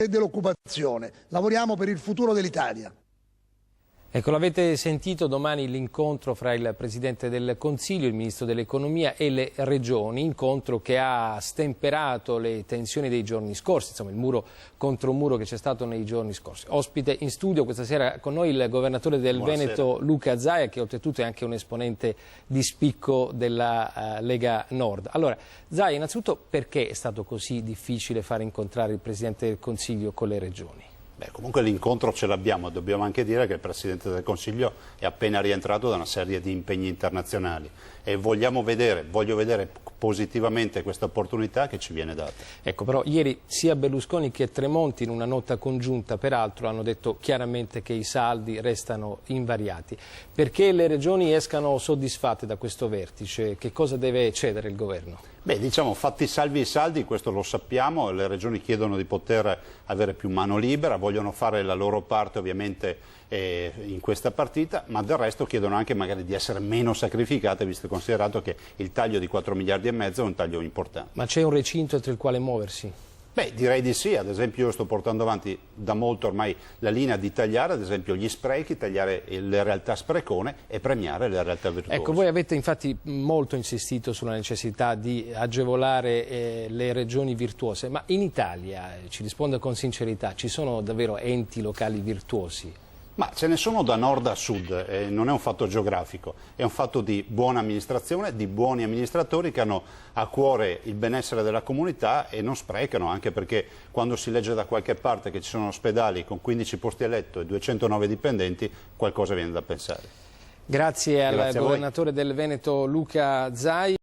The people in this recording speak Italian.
e dell'occupazione. Lavoriamo per il futuro dell'Italia. Ecco, l'avete sentito, domani l'incontro fra il Presidente del Consiglio, il Ministro dell'Economia e le Regioni, incontro che ha stemperato le tensioni dei giorni scorsi, insomma il muro contro muro che c'è stato nei giorni scorsi. Ospite in studio questa sera con noi il Governatore del Veneto Luca Zaia, che oltretutto è anche un esponente di spicco della Lega Nord. Allora, Zaia, innanzitutto perché è stato così difficile far incontrare il Presidente del Consiglio con le Regioni? Comunque l'incontro ce l'abbiamo, dobbiamo anche dire che il Presidente del Consiglio è appena rientrato da una serie di impegni internazionali e voglio vedere positivamente questa opportunità che ci viene data. Ecco, però ieri sia Berlusconi che Tremonti in una nota congiunta peraltro hanno detto chiaramente che i saldi restano invariati. Perché le regioni escano soddisfatte da questo vertice? Che cosa deve cedere il governo? Diciamo, fatti salvi i saldi, questo lo sappiamo, le regioni chiedono di poter avere più mano libera, vogliono fare la loro parte ovviamente in questa partita, ma del resto chiedono anche magari di essere meno sacrificate, visto e considerato che il taglio di 4 miliardi e mezzo è un taglio importante. Ma c'è un recinto entro il quale muoversi? Direi di sì, ad esempio io sto portando avanti da molto ormai la linea di tagliare ad esempio gli sprechi, tagliare le realtà sprecone e premiare le realtà virtuose. Ecco, voi avete infatti molto insistito sulla necessità di agevolare le regioni virtuose, ma in Italia, ci risponda con sincerità, ci sono davvero enti locali virtuosi? Ma ce ne sono da nord a sud, non è un fatto geografico, è un fatto di buona amministrazione, di buoni amministratori che hanno a cuore il benessere della comunità e non sprecano, anche perché quando si legge da qualche parte che ci sono ospedali con 15 posti a letto e 209 dipendenti, qualcosa viene da pensare. Grazie al Governatore del Veneto Luca Zaia.